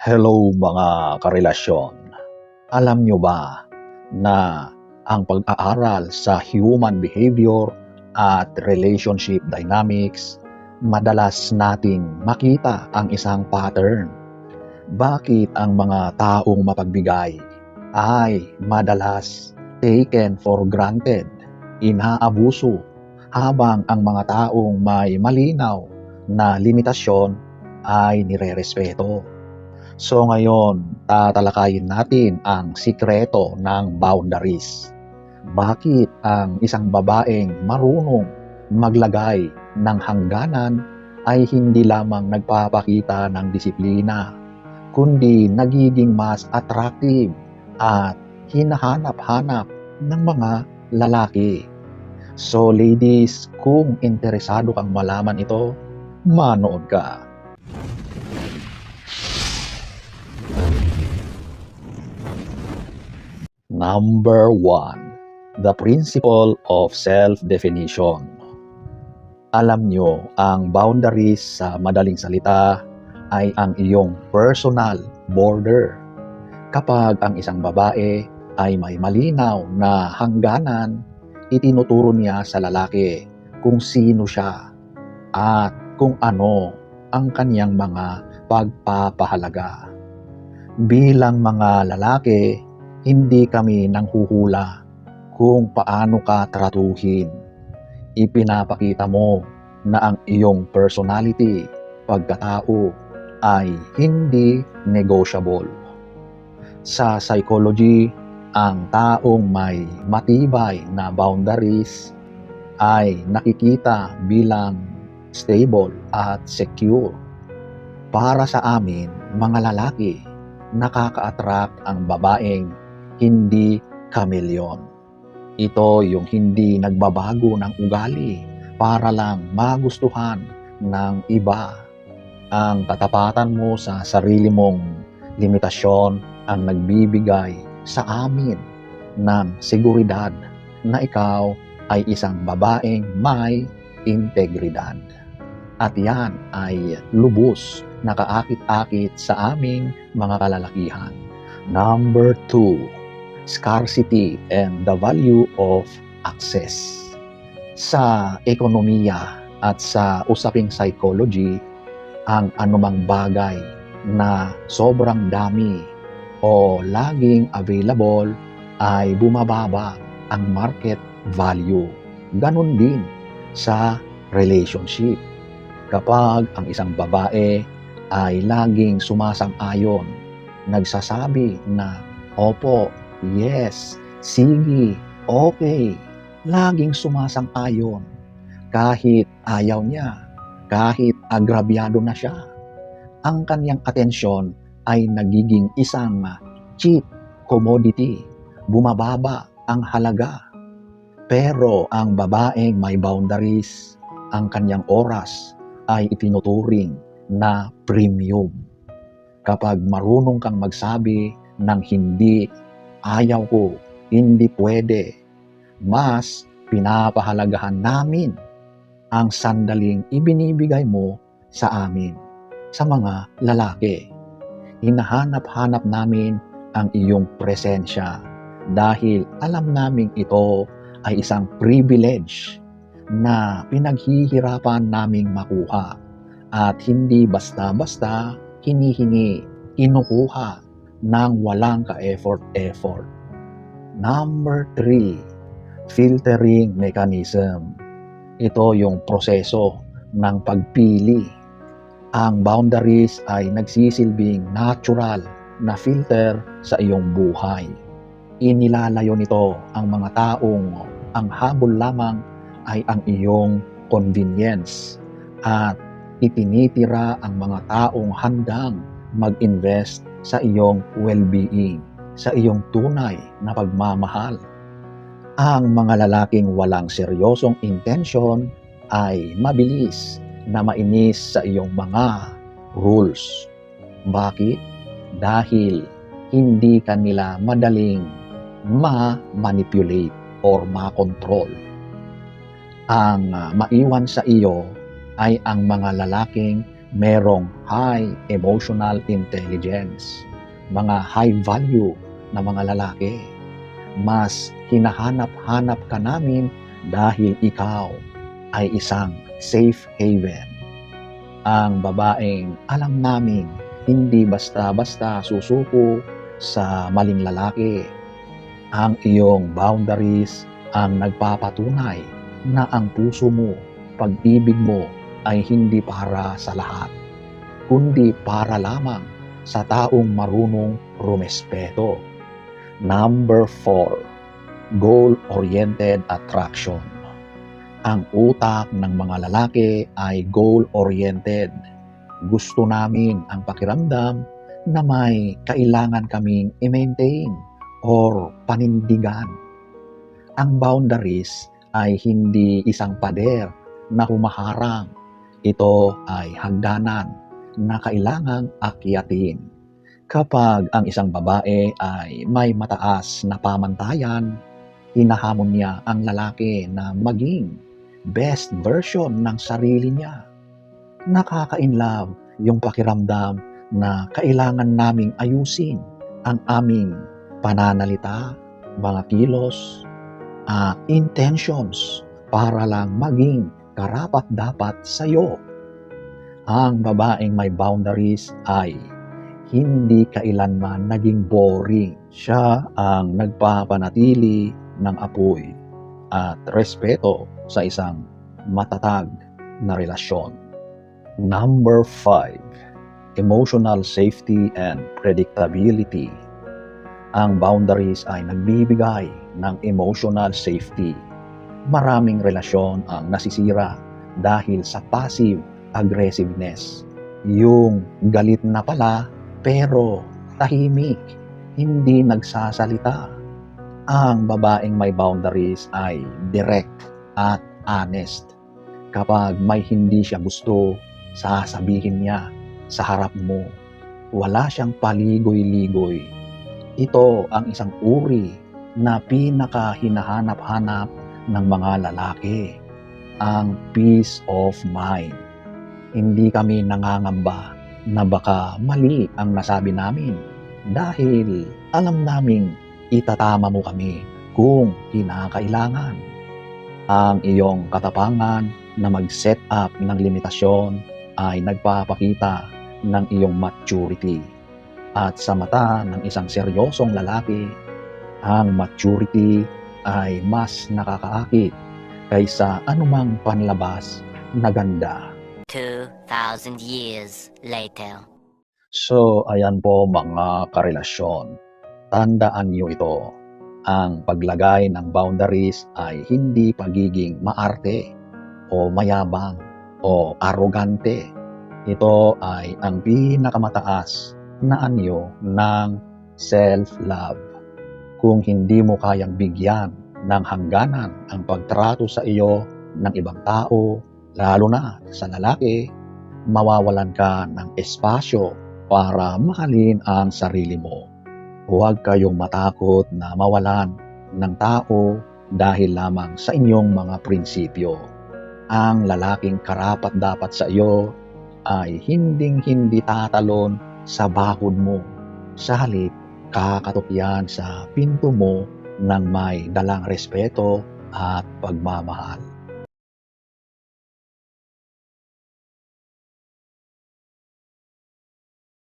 Hello mga karelasyon. Alam nyo ba na ang pag-aaral sa human behavior at relationship dynamics, madalas nating makita ang isang pattern. Bakit ang mga taong mapagbigay ay madalas taken for granted, inaabuso, habang ang mga taong may malinaw na limitasyon ay nirerespeto? So ngayon, tatalakayin natin ang sikreto ng boundaries. Bakit ang isang babaeng marunong maglagay ng hangganan ay hindi lamang nagpapakita ng disiplina, kundi nagiging mas attractive at hinahanap-hanap ng mga lalaki? So ladies, kung interesado kang malaman ito, manood ka. Number 1, the principle of self-definition. Alam nyo, ang boundaries sa madaling salita ay ang iyong personal border. Kapag ang isang babae ay may malinaw na hangganan, itinuturo niya sa lalaki kung sino siya at kung ano ang kaniyang mga pagpapahalaga. Bilang mga lalaki, hindi kami nanghuhula kung paano ka tratuhin. Ipinapakita mo na ang iyong personality, pagkatao, ay hindi negotiable. Sa psychology, ang taong may matibay na boundaries ay nakikita bilang stable at secure. Para sa amin, mga lalaki, nakaka-attract ang babaeng hindi chameleon. Ito yung hindi nagbabago ng ugali para lang magustuhan ng iba. Ang katapatan mo sa sarili mong limitasyon ang nagbibigay sa amin ng seguridad na ikaw ay isang babaeng may integridad. At yan ay lubos nakaakit-akit sa aming mga kalalakihan. Number 2, scarcity and the value of access. Sa ekonomiya at sa usaping psychology, ang anumang bagay na sobrang dami o laging available ay bumababa ang market value. Ganon din sa relationship. Kapag ang isang babae ay laging sumasang-ayon, nagsasabi na, opo, yes, sige, okay, laging sumasang-ayon, kahit ayaw niya, kahit agrabyado na siya, ang kanyang atensyon ay nagiging isang cheap commodity, bumababa ang halaga. Pero ang babaeng may boundaries, ang kanyang oras ay itinuturing na premium. Kapag marunong kang magsabi ng hindi, ayaw ko, hindi pwede, mas pinapahalagahan namin ang sandaling ibinibigay mo sa amin, sa mga lalaki. Hinahanap-hanap namin ang iyong presensya dahil alam namin ito ay isang privilege na pinaghihirapan naming makuha at hindi basta-basta hinihingi, kinukuha ng walang ka-effort. Number 3, filtering mechanism. Ito yung proseso ng pagpili. Ang boundaries ay nagsisilbing natural na filter sa iyong buhay. Inilalayo nito ang mga taong ang habol lamang ay ang iyong convenience at itinitira ang mga taong handang mag-invest sa iyong well-being, sa iyong tunay na pagmamahal. Ang mga lalaking walang seryosong intensyon ay mabilis na mainis sa iyong mga rules. Bakit? Dahil hindi kanila madaling ma-manipulate or ma-control. Ang maiwan sa iyo ay ang mga lalaking merong high emotional intelligence, mga high value na mga lalaki. Mas hinahanap-hanap ka namin dahil ikaw ay isang safe haven. Ang babaeng alam naming hindi basta-basta susuko sa maling lalaki. Ang iyong boundaries ang nagpapatunay na ang puso mo, pag-ibig mo ay hindi para sa lahat, kundi para lamang sa taong marunong rumespeto. Number 4, goal-oriented attraction. Ang utak ng mga lalaki ay goal-oriented. Gusto namin ang pakiramdam na may kailangan kaming i-maintain or panindigan. Ang boundaries ay hindi isang pader na humaharang. Ito ay hagdanan na kailangang akyatin. Kapag ang isang babae ay may mataas na pamantayan, hinahamon niya ang lalaki na maging best version ng sarili niya. Nakaka-inlove yung pakiramdam na kailangan naming ayusin ang aming pananalita, mga kilos, at intentions para lang maging karapat-dapat sa'yo. Ang babaeng may boundaries ay hindi kailanman naging boring. Siya ang nagpapanatili ng apoy at respeto sa isang matatag na relasyon. Number 5, emotional safety and predictability. Ang boundaries ay nagbibigay ng emotional safety. Maraming relasyon ang nasisira dahil sa passive aggressiveness. Yung galit na pala pero tahimik, hindi nagsasalita. Ang babaeng may boundaries ay direct at honest. Kapag may hindi siya gusto, sasabihin niya sa harap mo. Wala siyang paligoy-ligoy. Ito ang isang uri na pinaka-hinahanap-hanap ng mga lalaki, ang peace of mind. Hindi kami nangangamba na baka mali ang nasabi namin dahil alam naming itatama mo kami kung kinakailangan. Ang iyong katapangan na mag-set up ng limitasyon ay nagpapakita ng iyong maturity. At sa mata ng isang seryosong lalaki, ang maturity ay mas nakakaakit kaysa anumang panlabas na ganda. 2,000 years later. So, ayan po mga karelasyon. Tandaan niyo ito. Ang paglagay ng boundaries ay hindi pagiging maarte o mayabang o arrogante. Ito ay ang pinakamataas na anyo ng self-love. Kung hindi mo kayang bigyan ng hangganan ang pagtrato sa iyo ng ibang tao, lalo na sa lalaki, mawawalan ka ng espasyo para mahalin ang sarili mo. Huwag kayong matakot na mawalan ng tao dahil lamang sa inyong mga prinsipyo. Ang lalaking karapat-dapat sa iyo ay hinding-hindi tatalon sa bakod mo. Sa halip, kakatok yan sa pinto mo ng may dalang respeto at pagmamahal.